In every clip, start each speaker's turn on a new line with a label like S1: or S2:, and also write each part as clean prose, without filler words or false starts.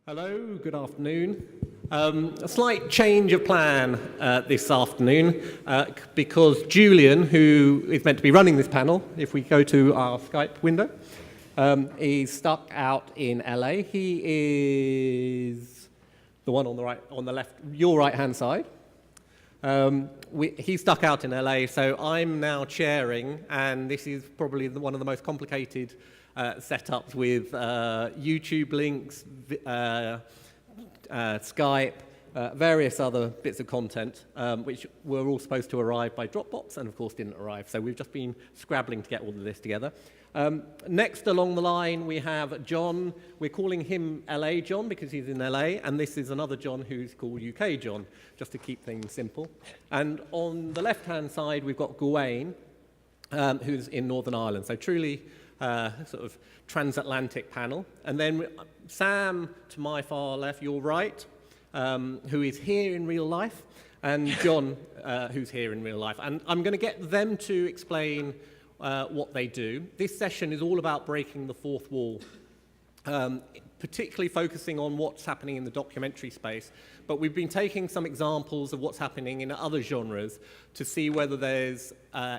S1: Hello, good afternoon. A slight change of plan this afternoon because Julian, who is meant to be running this panel, if we go to our Skype window, is stuck out in LA. He is the one on the right, on the left, your right-hand side. He's stuck out in LA, so I'm now chairing, and this is probably one of the most complicated setups with YouTube links, Skype, various other bits of content, which were all supposed to arrive by Dropbox and of course didn't arrive. So we've just been scrabbling to get all of this together. Next along the line we have John. We're calling him LA John because he's in LA, and this is another John who's called UK John, just to keep things simple. And on the left-hand side we've got Gawain, who's in Northern Ireland. So truly sort of transatlantic panel. And then Sam, to my far left, your right, who is here in real life, and John, who's here in real life. And I'm going to get them to explain what they do. This session is all about breaking the fourth wall, particularly focusing on what's happening in the documentary space. But we've been taking some examples of what's happening in other genres to see whether there's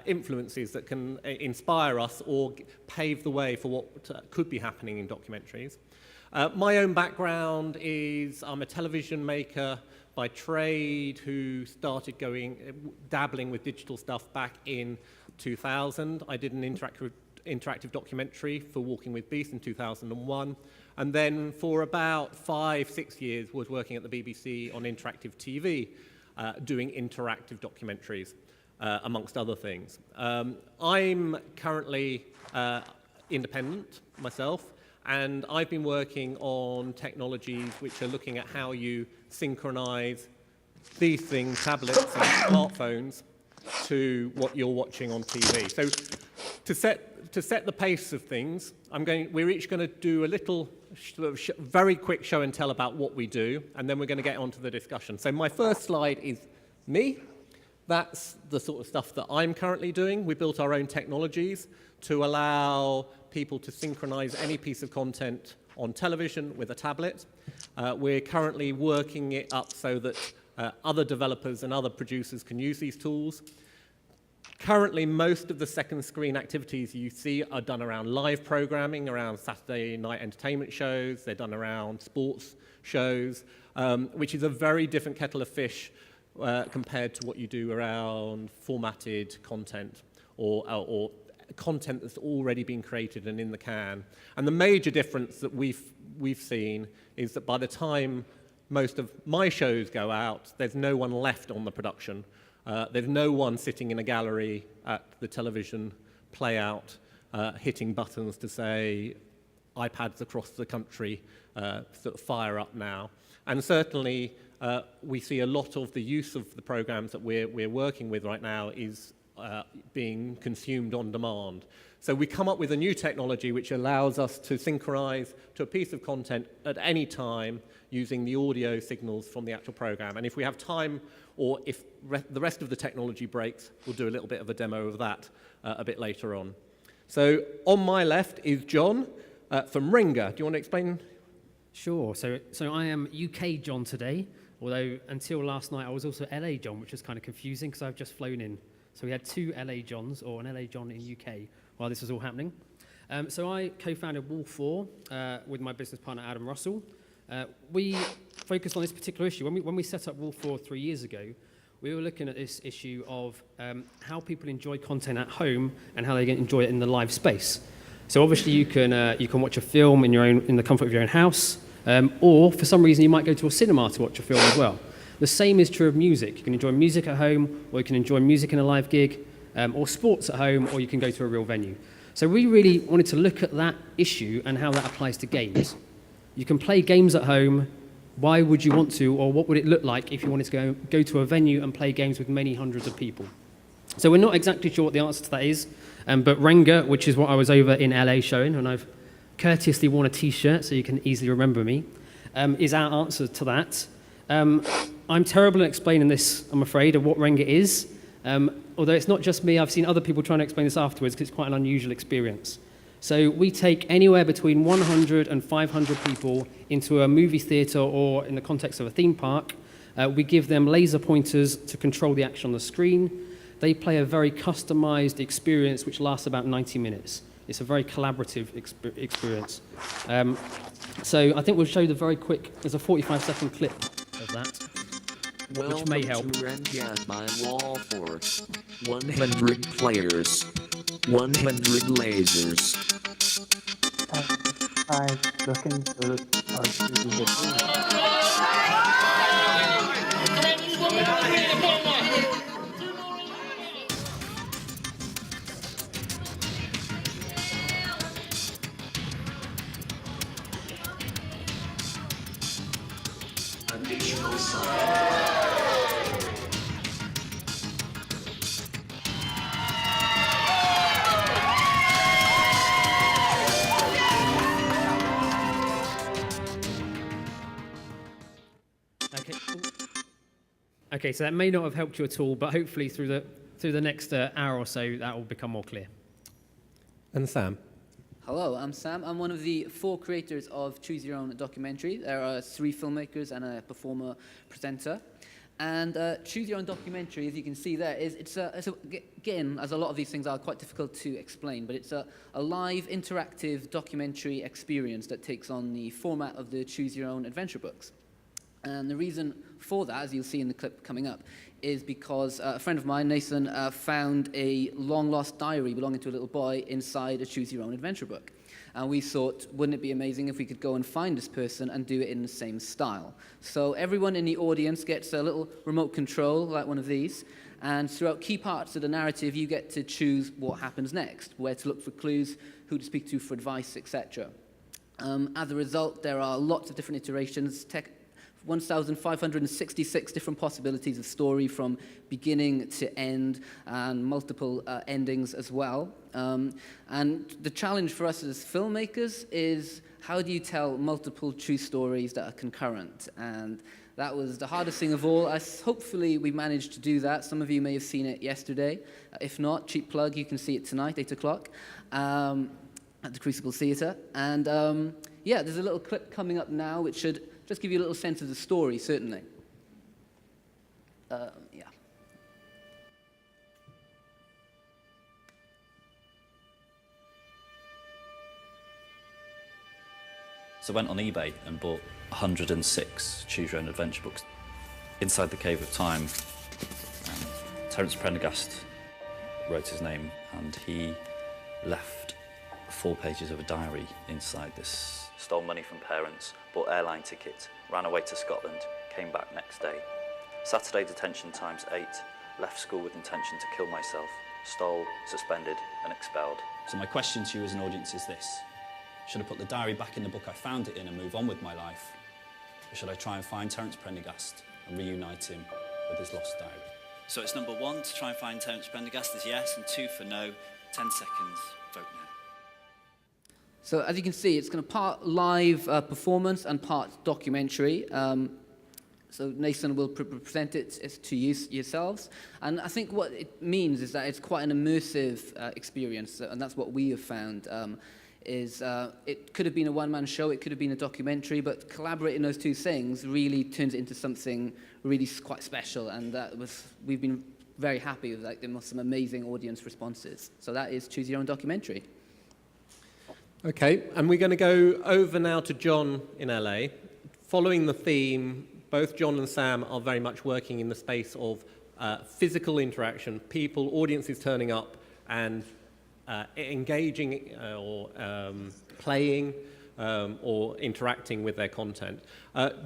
S1: influences that can inspire us or pave the way for what could be happening in documentaries. My own background is I'm a television maker by trade who started dabbling with digital stuff back in 2000. I did an interactive documentary for Walking with Beasts in 2001. And then for about 5-6 years was working at the BBC on interactive TV, doing interactive documentaries, amongst other things. I'm currently independent myself, and I've been working on technologies which are looking at how you synchronize these things, tablets and smartphones, to what you're watching on TV. So to set the pace of things, we're each going to do a little very quick show and tell about what we do, and then we're going to get on to the discussion. So my first slide is me. That's the sort of stuff that I'm currently doing. We built our own technologies to allow people to synchronize any piece of content on television with a tablet. We're currently working it up so that other developers and other producers can use these tools. Currently, most of the second screen activities you see are done around live programming, around Saturday night entertainment shows. They're done around sports shows, which is a very different kettle of fish compared to what you do around formatted content or content that's already been created and in the can. And the major difference that we've seen is that by the time most of my shows go out, there's no one left on the production. There's no one sitting in a gallery at the television playout hitting buttons to say iPads across the country sort of fire up now. And certainly we see a lot of the use of the programs that we're working with right now is being consumed on demand. So we come up with a new technology which allows us to synchronize to a piece of content at any time using the audio signals from the actual program. And if we have time, or if the rest of the technology breaks, we'll do a little bit of a demo of that a bit later on. So on my left is John from Ringa. Do you want to explain?
S2: Sure. So I am UK John today, although until last night I was also LA John, which is kind of confusing because I've just flown in. So we had two LA Johns, or an LA John in UK, while this was all happening. So I co-founded Wall4 with my business partner Adam Russell. We focused on this particular issue. When we set up Wall4 3 years ago, we were looking at this issue of how people enjoy content at home and how they enjoy it in the live space. So obviously you can watch a film in the comfort of your own house, or for some reason you might go to a cinema to watch a film as well. The same is true of music. You can enjoy music at home, or you can enjoy music in a live gig, or sports at home, or you can go to a real venue. So we really wanted to look at that issue and how that applies to games. You can play games at home. Why would you want to, or what would it look like if you wanted to go to a venue and play games with many hundreds of people? So we're not exactly sure what the answer to that is, but Renga, which is what I was over in LA showing, and I've courteously worn a t-shirt so you can easily remember me, is our answer to that. I'm terrible at explaining this, I'm afraid, of what Renga is. Although it's not just me, I've seen other people trying to explain this afterwards because it's quite an unusual experience. So we take anywhere between 100 and 500 people into a movie theatre or in the context of a theme park. We give them laser pointers to control the action on the screen. They play a very customized experience which lasts about 90 minutes. It's a very collaborative experience. So I think we'll show the very quick, there's a 45-second clip of that, which may help.
S3: Welcome to Rengat by Wall Force. 100 players. 100 lasers.
S4: I looking for
S3: Additional
S2: Okay, so that may not have helped you at all, but hopefully through the next hour or so, that will become more clear.
S1: And Sam?
S5: Hello, I'm Sam. I'm one of the 4 creators of Choose Your Own documentary. There are 3 filmmakers and a performer presenter. And Choose Your Own documentary, as you can see there, again, as a lot of these things are quite difficult to explain, but it's a live, interactive documentary experience that takes on the format of the Choose Your Own adventure books. And the reason for that, as you'll see in the clip coming up, is because a friend of mine, Nathan, found a long-lost diary belonging to a little boy inside a Choose Your Own adventure book. And we thought, wouldn't it be amazing if we could go and find this person and do it in the same style? So everyone in the audience gets a little remote control, like one of these, and throughout key parts of the narrative, you get to choose what happens next, where to look for clues, who to speak to for advice, etc. As a result, there are lots of different iterations, 1,566 different possibilities of story from beginning to end, and multiple endings as well. And the challenge for us as filmmakers is, how do you tell multiple true stories that are concurrent? And that was the hardest thing of all. Hopefully we managed to do that. Some of you may have seen it yesterday. If not, cheap plug, you can see it tonight, 8 o'clock, at the Crucible Theatre. And yeah, there's a little clip coming up now which should just give you a little sense of the story, certainly. Yeah.
S6: So I went on eBay and bought 106 Choose Your Own Adventure books. Inside the Cave of Time, Terence Prendergast wrote his name, and he left 4 pages of a diary inside this. Stole money from parents, bought airline tickets, ran away to Scotland, came back next day. Saturday detention times 8, left school with intention to kill myself, stole, suspended and expelled. So my question to you as an audience is this: should I put the diary back in the book I found it in and move on with my life? Or should I try and find Terence Prendergast and reunite him with his lost diary? So it's number 1 to try and find Terence Prendergast is yes, and 2 for no. 10 seconds, vote now.
S5: So as you can see, it's kind of part live performance and part documentary. So Nathan will present it to you yourselves. And I think what it means is that it's quite an immersive experience, and that's what we have found. It could have been a one-man show, it could have been a documentary, but collaborating those 2 things really turns it into something really quite special, and we've been very happy with some amazing audience responses. So that is Choose Your Own documentary.
S1: Okay, and we're going to go over now to John in LA. Following the theme, both John and Sam are very much working in the space of physical interaction, people, audiences turning up and engaging or playing or interacting with their content.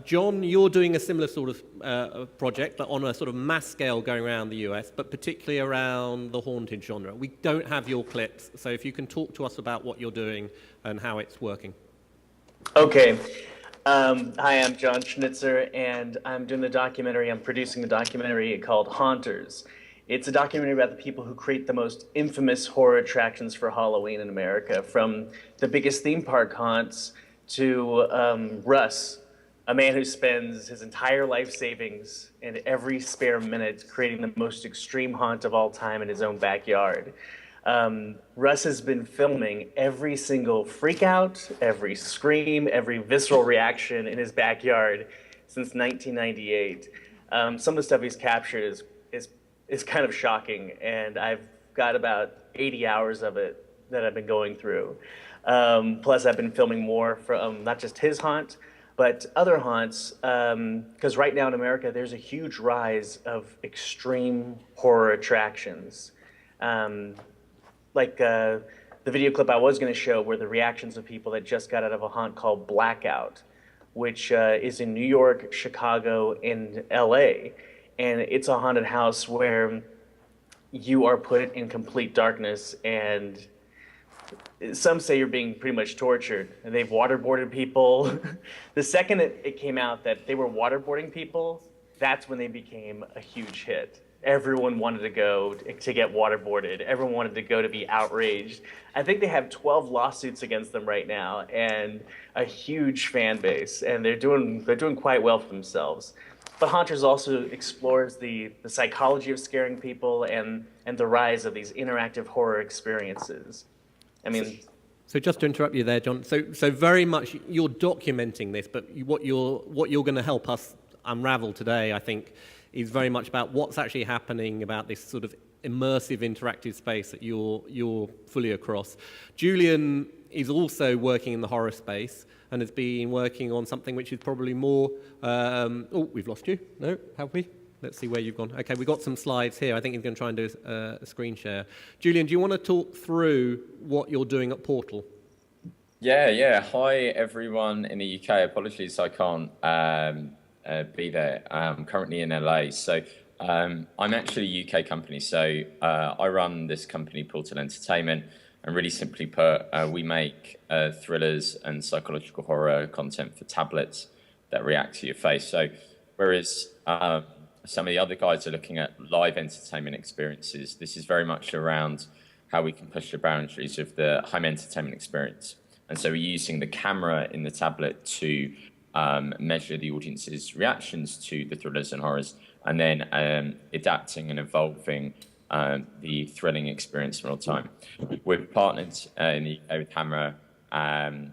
S1: John, you're doing a similar sort of project, but on a sort of mass scale going around the US, but particularly around the haunted genre. We don't have your clips, so if you can talk to us about what you're doing and how it's working.
S7: Okay. Hi, I'm John Schnitzer, and I'm producing the documentary called Haunters. It's a documentary about the people who create the most infamous horror attractions for Halloween in America, from the biggest theme park haunts to Russ, a man who spends his entire life savings and every spare minute creating the most extreme haunt of all time in his own backyard. Russ has been filming every single freak out, every scream, every visceral reaction in his backyard since 1998. Some of the stuff he's captured is kind of shocking, and I've got about 80 hours of it that I've been going through. Plus, I've been filming more from not just his haunt, but other haunts, because right now in America, there's a huge rise of extreme horror attractions. Like the video clip I was going to show were the reactions of people that just got out of a haunt called Blackout, which is in New York, Chicago, and LA. And it's a haunted house where you are put in complete darkness, and some say you're being pretty much tortured. And they've waterboarded people. The second it came out that they were waterboarding people, that's when they became a huge hit. Everyone wanted to go to get waterboarded. Everyone wanted to go to be outraged. I think they have 12 lawsuits against them right now, and a huge fan base, and they're doing quite well for themselves. But Haunters also explores the psychology of scaring people and the rise of these interactive horror experiences. I mean,
S1: so just to interrupt you there, John. So very much you're documenting this, but what you're going to help us unravel today, I think, is very much about what's actually happening about this sort of immersive interactive space that you're fully across. Julian is also working in the horror space and has been working on something which is probably more... oh, we've lost you. No, have we? Let's see where you've gone. Okay, we've got some slides here. I think he's going to try and do a screen share. Julian, do you want to talk through what you're doing at Portal?
S4: Yeah. Hi, everyone in the UK. Apologies, I can't be there. I'm currently in LA. So I'm actually a UK company. So I run this company, Portal Entertainment. And really simply put, we make thrillers and psychological horror content for tablets that react to your face. So whereas some of the other guys are looking at live entertainment experiences, this is very much around how we can push the boundaries of the home entertainment experience. And so we're using the camera in the tablet to measure the audience's reactions to the thrillers and horrors, and then adapting and evolving the thrilling experience in real time. We've partnered in the UK with Hammer, and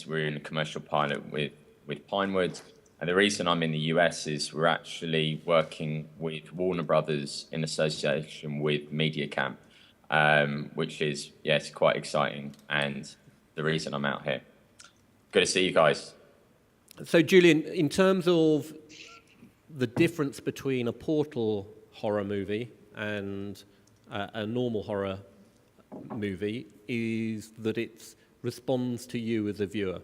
S4: we're in a commercial pilot with Pinewood. And the reason I'm in the US is we're actually working with Warner Brothers in association with MediaCamp, which is, yes, quite exciting, and the reason I'm out here. Good to see you guys.
S1: So, Julian, in terms of the difference between a Portal horror movie and a normal horror movie is that it responds to you as a viewer.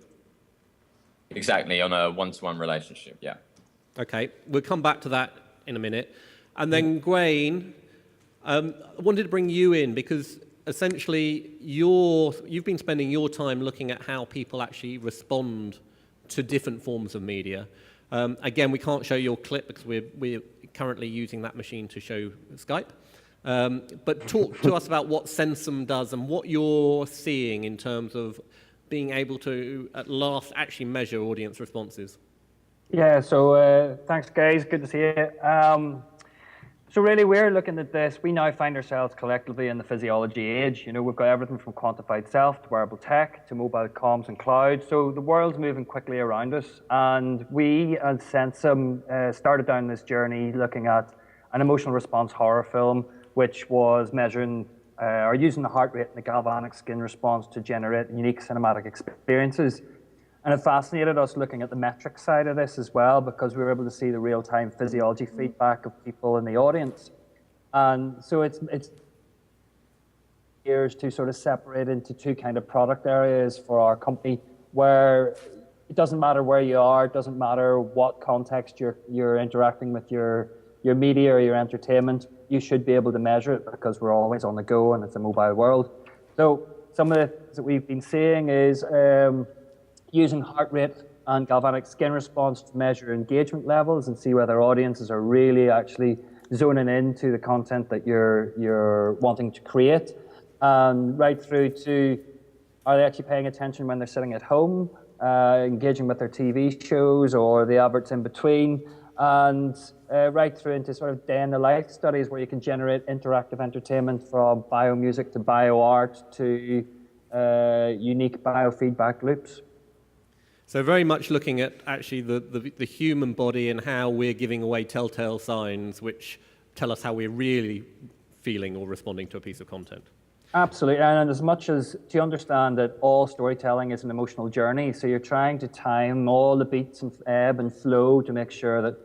S4: Exactly, on a one-to-one relationship, yeah.
S1: Okay, we'll come back to that in a minute. And then, Gawain, I wanted to bring you in because essentially you've been spending your time looking at how people actually respond to different forms of media. Again, we can't show your clip because we're currently using that machine to show Skype. But talk to us about what Sensum does and what you're seeing in terms of being able to, at last, actually measure audience responses.
S8: Yeah, so thanks, guys. Good to see you. So really, we're looking at this. We now find ourselves collectively in the physiology age. You know, we've got everything from quantified self to wearable tech to mobile comms and cloud. So the world's moving quickly around us. And we, as Sensum, started down this journey looking at an emotional response horror film, which was measuring or using the heart rate and the galvanic skin response to generate unique cinematic experiences. And it fascinated us looking at the metric side of this as well, because we were able to see the real-time physiology feedback of people in the audience. And so it's years to sort of separate into two kind of product areas for our company, where it doesn't matter where you are, it doesn't matter what context you're interacting with your media or your entertainment, you should be able to measure it because we're always on the go and it's a mobile world. So some of the things that we've been seeing is using heart rate and galvanic skin response to measure engagement levels and see whether audiences are really actually zoning into the content that you're wanting to create, and right through to are they actually paying attention when they're sitting at home, engaging with their TV shows or the adverts in between, and right through into sort of day in the life studies where you can generate interactive entertainment from biomusic to bioart to unique biofeedback loops.
S1: So very much looking at actually the human body and how we're giving away telltale signs which tell us how we're really feeling or responding to a piece of content.
S8: Absolutely, and as much as to understand that all storytelling is an emotional journey, so you're trying to time all the beats and ebb and flow to make sure that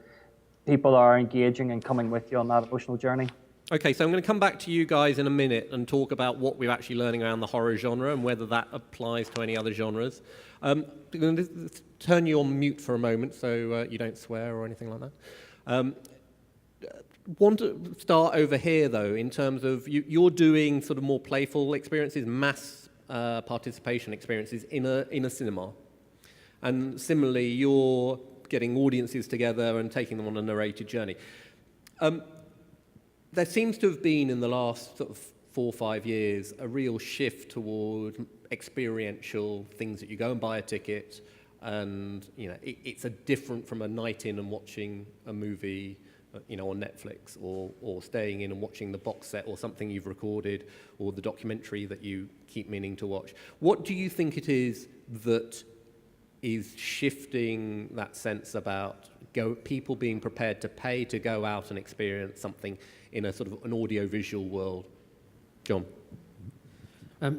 S8: people are engaging and coming with you on that emotional journey.
S1: Okay, so I'm going to come back to you guys in a minute and talk about what we're actually learning around the horror genre and whether that applies to any other genres. I'm going to turn you on mute for a moment so you don't swear or anything like that. Want to start over here, though, in terms of you're doing sort of more playful experiences, mass participation experiences in a cinema. And similarly, you're getting audiences together and taking them on a narrated journey. There seems to have been, in the last sort of 4 or 5 years, a real shift toward experiential things that you go and buy a ticket, and it's a different from a night in and watching a movie on Netflix, or staying in and watching the box set or something you've recorded, or the documentary that you keep meaning to watch. What do you think it is that is shifting that sense about people being prepared to pay to go out and experience something in a sort of an audio-visual world? John?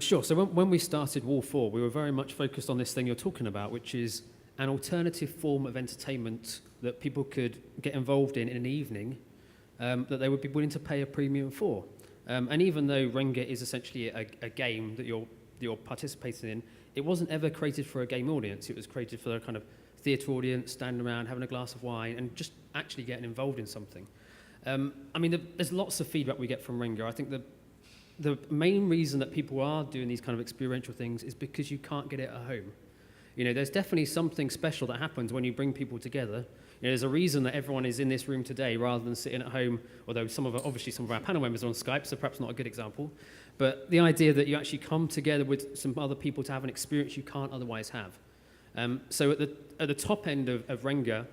S2: Sure. So when we started Wall 4, we were very much focused on this thing you're talking about, which is an alternative form of entertainment that people could get involved in an evening that they would be willing to pay a premium for. And even though Renga is essentially a game that you're participating in, it wasn't ever created for a game audience. It was created for a kind of theatre audience, standing around, having a glass of wine, and just actually getting involved in something. There's lots of feedback we get from Renga. I think the main reason that people are doing these kind of experiential things is because you can't get it at home. There's definitely something special that happens when you bring people together. There's a reason that everyone is in this room today rather than sitting at home, although some of our panel members are on Skype, so perhaps not a good example. But the idea that you actually come together with some other people to have an experience you can't otherwise have. So at the top end of Renga,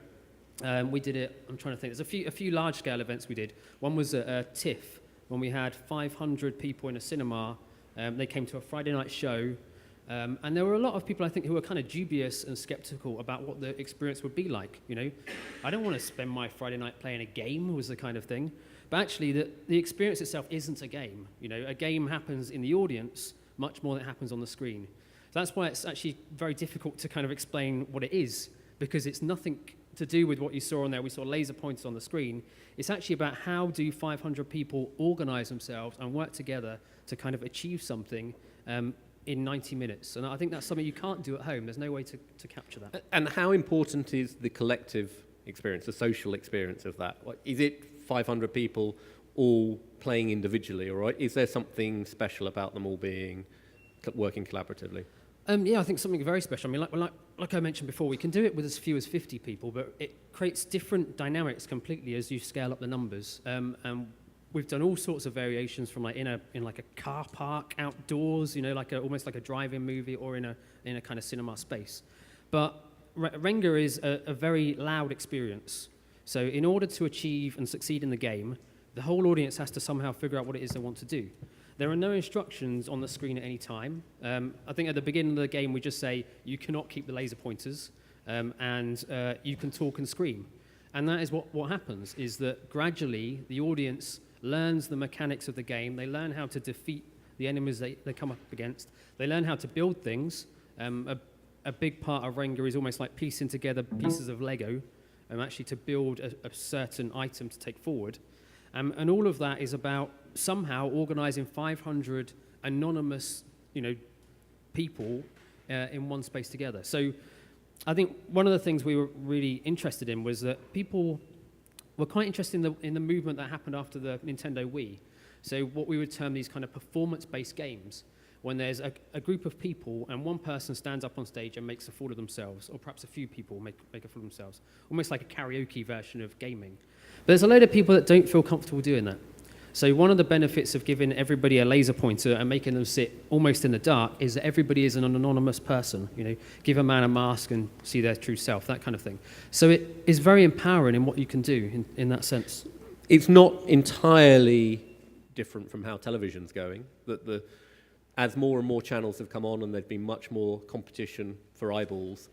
S2: we did it, I'm trying to think, there's a few large-scale events we did. One was at TIFF, when we had 500 people in a cinema. They came to a Friday night show. And there were a lot of people, I think, who were kind of dubious and skeptical about what the experience would be like. I don't want to spend my Friday night playing a game, was the kind of thing. But actually, the experience itself isn't a game. A game happens in the audience much more than it happens on the screen. So that's why it's actually very difficult to kind of explain what it is, because it's nothing to do with what you saw on there. We saw laser pointers on the screen. It's actually about how do 500 people organize themselves and work together to kind of achieve something in 90 minutes. And I think that's something you can't do at home. There's no way to capture that.
S1: And how important is the collective experience, the social experience of that? Is it 500 people all playing individually, or is there something special about them all working collaboratively?
S2: Yeah, I think something very special. Like I mentioned before, we can do it with as few as 50 people, but it creates different dynamics completely as you scale up the numbers. And we've done all sorts of variations from in a car park outdoors, almost like a drive-in movie, or in a kind of cinema space. But Renga is a very loud experience. So in order to achieve and succeed in the game, the whole audience has to somehow figure out what it is they want to do. There are no instructions on the screen at any time. I think at the beginning of the game, we just say, you cannot keep the laser pointers, and you can talk and scream. And that is what happens, is that gradually the audience learns the mechanics of the game. They learn how to defeat the enemies they come up against. They learn how to build things. A big part of Renga is almost like piecing together pieces of Lego, actually to build a certain item to take forward. And all of that is about somehow organizing 500 anonymous, people in one space together. So I think one of the things we were really interested in was that people were quite interested in the movement that happened after the Nintendo Wii. So what we would term these kind of performance-based games, when there's a group of people and one person stands up on stage and makes a fool of themselves, or perhaps a few people make a fool of themselves, almost like a karaoke version of gaming. But there's a load of people that don't feel comfortable doing that. So one of the benefits of giving everybody a laser pointer and making them sit almost in the dark is that everybody is an anonymous person. You know, give a man a mask and see their true self, that kind of thing. So it is very empowering in what you can do in that sense.
S1: It's not entirely different from how television's going. That as more and more channels have come on and there's been much more competition for eyeballs,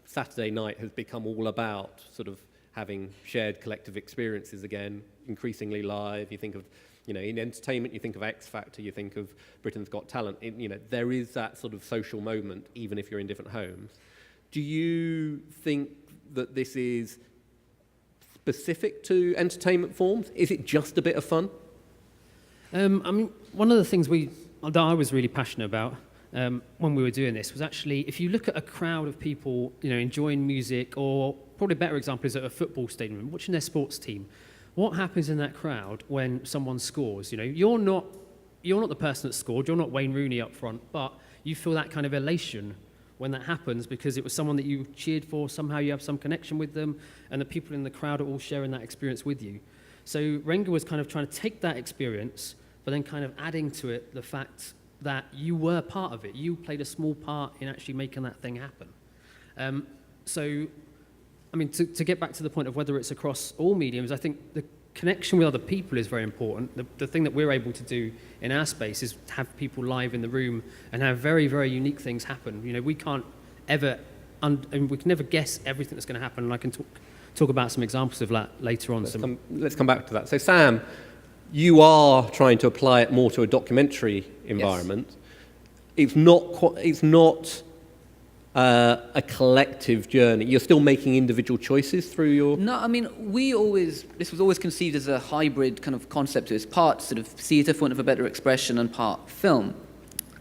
S1: Saturday night has become all about sort of having shared collective experiences again, increasingly live. You think of, you know, in entertainment, you think of X Factor, you think of Britain's Got Talent. You know, there is that sort of social moment, even if you're in different homes. Do you think that this is specific to entertainment forms? Is it just a bit of fun?
S2: I mean, one of the things that I was really passionate about when we were doing this was actually, if you look at a crowd of people, you know, enjoying music, or probably a better example is at a football stadium, watching their sports team. What happens in that crowd when someone scores? You know, you're not the person that scored, you're not Wayne Rooney up front, but you feel that kind of elation when that happens because it was someone that you cheered for, somehow you have some connection with them, and the people in the crowd are all sharing that experience with you. So Renga was kind of trying to take that experience, but then kind of adding to it the fact that you were part of it. You played a small part in actually making that thing happen. So, I mean, to get back to the point of whether it's across all mediums, I think the connection with other people is very important. The thing that we're able to do in our space is have people live in the room and have very, very unique things happen. You know, we can't ever, we can never guess everything that's going to happen, and I can talk about some examples of that later on.
S1: Let's come back to that. So, Sam, you are trying to apply it more to a documentary environment. Yes. It's not a collective journey. You're still making individual choices through your...
S5: No, I mean, this was always conceived as a hybrid kind of concept. It's part sort of theatre, for want of a better expression, and part film.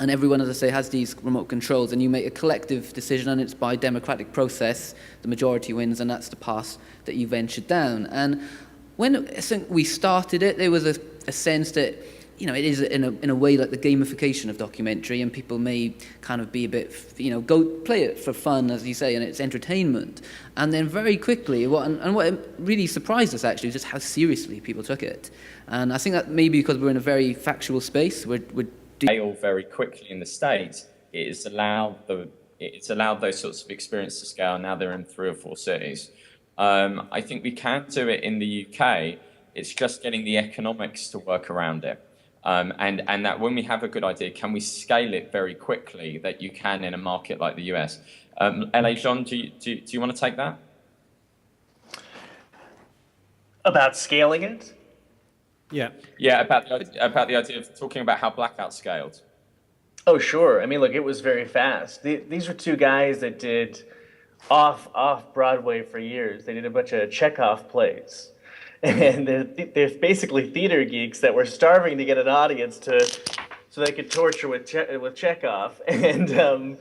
S5: And everyone, as I say, has these remote controls, and you make a collective decision, and it's by democratic process. The majority wins, and that's the path that you venture down. And when we started it, there was a sense that, you know, it is in a way like the gamification of documentary, and people may kind of be a bit, you know, go play it for fun, as you say, and it's entertainment. And then very quickly, what really surprised us actually is just how seriously people took it. And I think that maybe because we're in a very factual space, we're
S4: scale very quickly in the States. It's allowed those sorts of experiences to scale. Now they're in 3 or 4 cities. I think we can do it in the UK. It's just getting the economics to work around it. And that when we have a good idea, can we scale it very quickly that you can in a market like the US? LA John, do you want to take that?
S7: About scaling it?
S4: Yeah, about the idea of talking about how Blackout scaled.
S7: Oh, sure. I mean, look, it was very fast. These were 2 guys that did off Broadway for years. They did a bunch of Chekhov plays. And they're basically theater geeks that were starving to get an audience so they could torture with Chekhov. And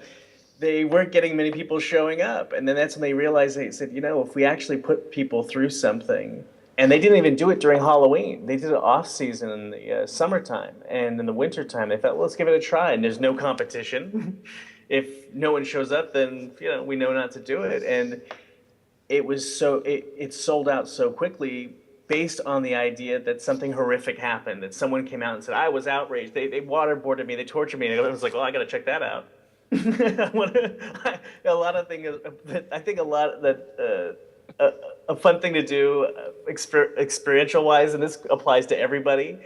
S7: they weren't getting many people showing up. And then that's when they realized, they said, you know, if we actually put people through something, and they didn't even do it during Halloween. They did it off season in the summertime, and in the wintertime, they thought, well, let's give it a try. And there's no competition. If no one shows up, then, you know, we know not to do it. And it sold out so quickly based on the idea that something horrific happened, that someone came out and said, I was outraged. They waterboarded me, they tortured me. And I was like, well, I got to check that out. A fun thing to do experiential-wise, and this applies to everybody,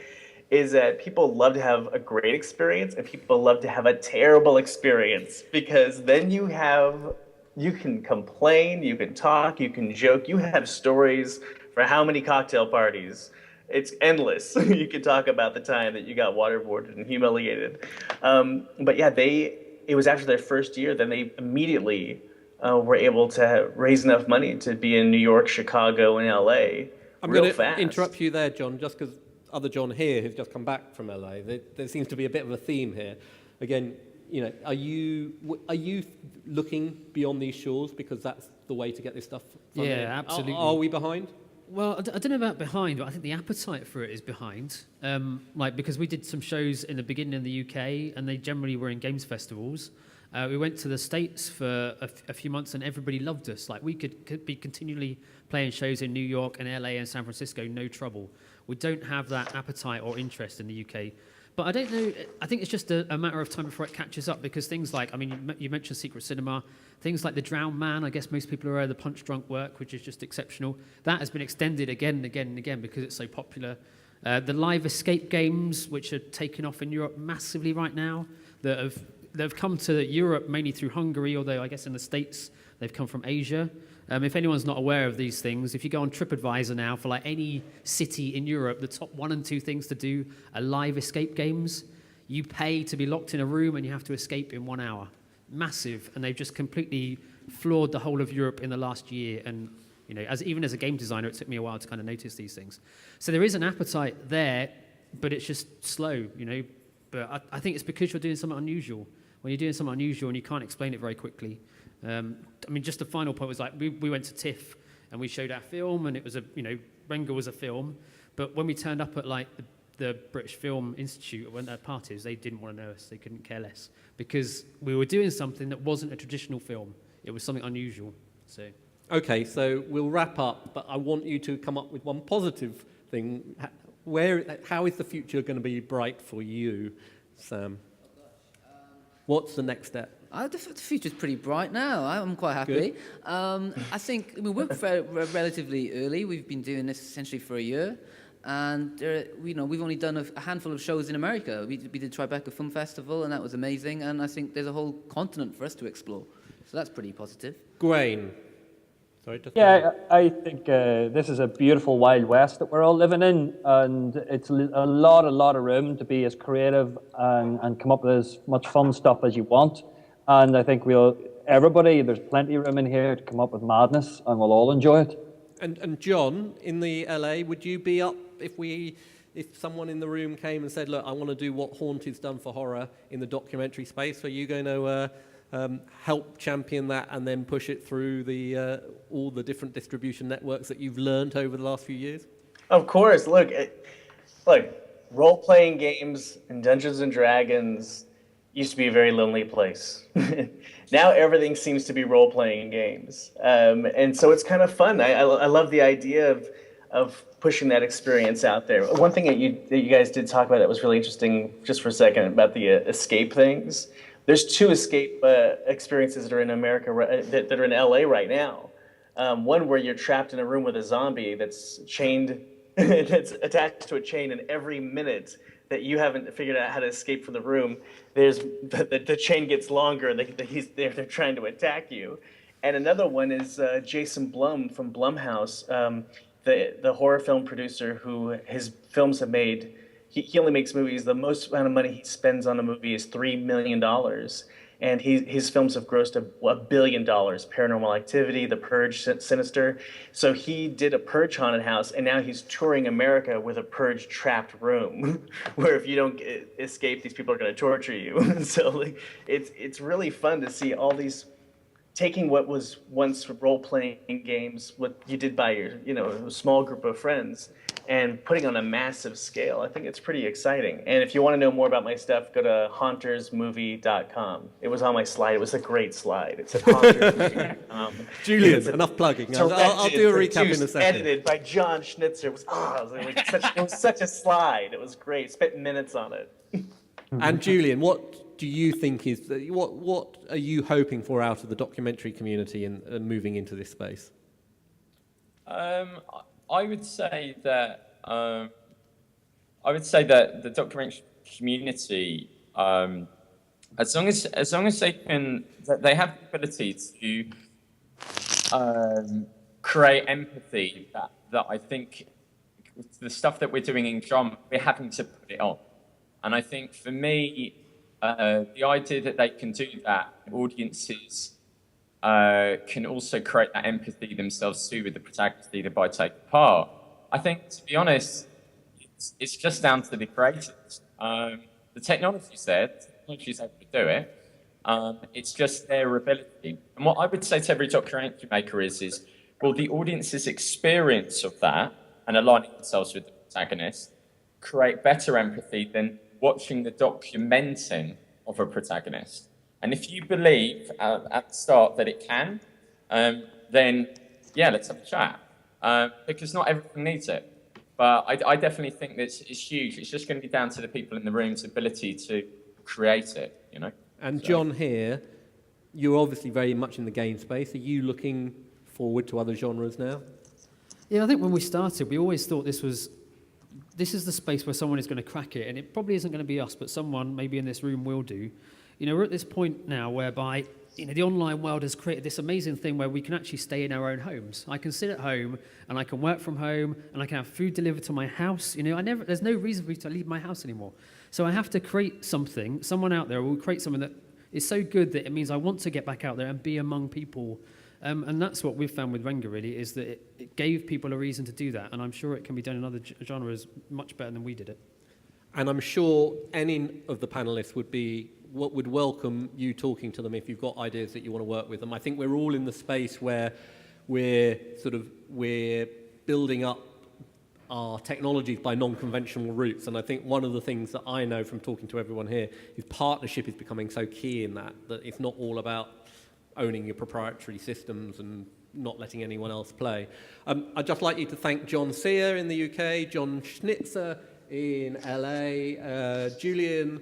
S7: is that people love to have a great experience and people love to have a terrible experience, because then you can complain, you can talk, you can joke, you have stories for how many cocktail parties. It's endless. You can talk about the time that you got waterboarded and humiliated. But yeah, it was after their first year, then they immediately were able to raise enough money to be in New York, Chicago, and LA.
S1: I'm going to interrupt you there, John, just because other John here who's just come back from LA. There seems to be a bit of a theme here. Again, you know, are you looking beyond these shores because that's the way to get this stuff funded?
S2: Yeah, absolutely.
S1: Are we behind?
S2: Well, I don't know about behind, but I think the appetite for it is behind. Because we did some shows in the beginning in the UK, and they generally were in games festivals. We went to the States for a few months, and everybody loved us. Like, we could be continually playing shows in New York and LA and San Francisco, no trouble. We don't have that appetite or interest in the UK. But I don't know, I think it's just a matter of time before it catches up, because things like, I mean, you mentioned Secret Cinema, things like The Drowned Man, I guess most people are aware of the Punch Drunk Work, which is just exceptional. That has been extended again and again and again because it's so popular. The live escape games, which are taking off in Europe massively right now, that have come to Europe mainly through Hungary, although I guess in the States they've come from Asia. If anyone's not aware of these things, if you go on TripAdvisor now for like any city in Europe, the top 1 and 2 things to do are live escape games. You pay to be locked in a room and you have to escape in 1 hour. Massive, and they've just completely floored the whole of Europe in the last year. And you know, even as a game designer, it took me a while to kind of notice these things. So there is an appetite there, but it's just slow, you know. But I think it's because you're doing something unusual. When you're doing something unusual and you can't explain it very quickly. I mean, just the final point was like, we went to TIFF and we showed our film, and it was Renga was a film, but when we turned up at like the British Film Institute, when at parties, they didn't want to know us, they couldn't care less, because we were doing something that wasn't a traditional film. It was something unusual, so. Okay, so we'll wrap up, but I want you to come up with one positive thing. How is the future going to be bright for you, Sam? What's the next step?
S5: The future's pretty bright now. I'm quite happy. I think we're relatively early. We've been doing this essentially for a year, and we've only done a handful of shows in America. We did Tribeca Film Festival, and that was amazing. And I think there's a whole continent for us to explore. So that's pretty positive.
S1: Gawain.
S8: Yeah, I think this is a beautiful Wild West that we're all living in, and it's a lot of room to be as creative and come up with as much fun stuff as you want. And I think there's plenty of room in here to come up with madness, and we'll all enjoy it.
S1: And John, in the LA, would you be up if someone in the room came and said, look, I want to do what Haunted's done for horror in the documentary space? Are you going to help champion that and then push it through all the different distribution networks that you've learned over the last few years?
S7: Of course. Look, role-playing games and Dungeons and Dragons used to be a very lonely place. Now everything seems to be role-playing games, and so it's kind of fun. I love the idea of pushing that experience out there. One thing that you guys did talk about that was really interesting, just for a second, about the escape things. There's 2 escape experiences that are in America that are in LA right now. One where you're trapped in a room with a zombie that's chained, that's attached to a chain, and every minute that you haven't figured out how to escape from the room, the chain gets longer, and they're trying to attack you. And another one is Jason Blum from Blumhouse, the horror film producer who his films have made. He only makes movies. The most amount of money he spends on a movie is $3 million. And his films have grossed $1 billion. Paranormal Activity, The Purge, Sinister. So he did a Purge haunted house, and now he's touring America with a Purge trapped room, where if you don't escape, these people are going to torture you. So it's really fun to see all these, taking what was once role-playing games, what you did by your small group of friends, and putting on a massive scale. I think it's pretty exciting. And if you want to know more about my stuff, go to hauntersmovie.com. It was on my slide. It was a great slide. It's at hauntersmovie.com.
S1: Julian, enough plugging. I'll do a recap in a second.
S7: Edited by John Schnitzer. It was such a slide. It was great. Spent minutes on it.
S1: And Julian, what do you think what are you hoping for out of the documentary community and moving into this space?
S4: I would say that the documentary community, as long as they they have the ability to create empathy. That I think the stuff that we're doing in drama, we're having to put it on, and I think for me, the idea that they can do that, audiences can also create that empathy themselves too with the protagonist either by taking part. I think, to be honest, it's just down to the creators. The technology's there, the technology's able to do it. It's just their ability. And what I would say to every documentary maker is will the audience's experience of that and aligning themselves with the protagonist create better empathy than watching the documenting of a protagonist? And if you believe at the start that it can, then yeah, let's have a chat. Because not everything needs it. But I definitely think that it's huge. It's just going to be down to the people in the room's ability to create it, you know.
S9: And
S4: So-
S9: John here, you're obviously very much in the game space. Are you looking forward to other genres now?
S2: Yeah, I think when we started, we always thought this is the space where someone is going to crack it, and it probably isn't going to be us, but someone maybe in this room will do. You know, we're at this point now whereby, you know, the online world has created this amazing thing where we can actually stay in our own homes. I can sit at home and I can work from home and I can have food delivered to my house. You know, there's no reason for me to leave my house anymore. So I have to create something. Someone out there will create something that is so good that it means I want to get back out there and be among people. And that's what we've found with Renga, really, is that it gave people a reason to do that. And I'm sure it can be done in other genres much better than we did it.
S9: And I'm sure any of the panelists would welcome you talking to them if you've got ideas that you want to work with them. I think we're all in the space where we're building up our technologies by non-conventional routes. And I think one of the things that I know from talking to everyone here is partnership is becoming so key in that it's not all about owning your proprietary systems and not letting anyone else play. I'd just like you to thank John Sear in the UK, John Schnitzer in LA, Julian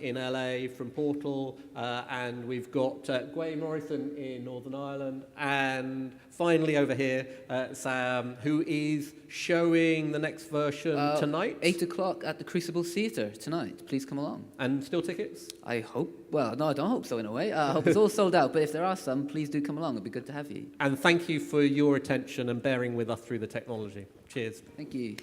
S9: in LA from Portal, and we've got Gawain Morrison in Northern Ireland, and finally over here, Sam, who is showing the next version tonight.
S5: 8 o'clock at the Crucible Theatre tonight. Please come along.
S9: And still tickets?
S5: I hope. Well, no, I don't hope so in a way. I hope it's all sold out, but if there are some, please do come along. It'd be good to have you.
S9: And thank you for your attention and bearing with us through the technology. Cheers.
S5: Thank you.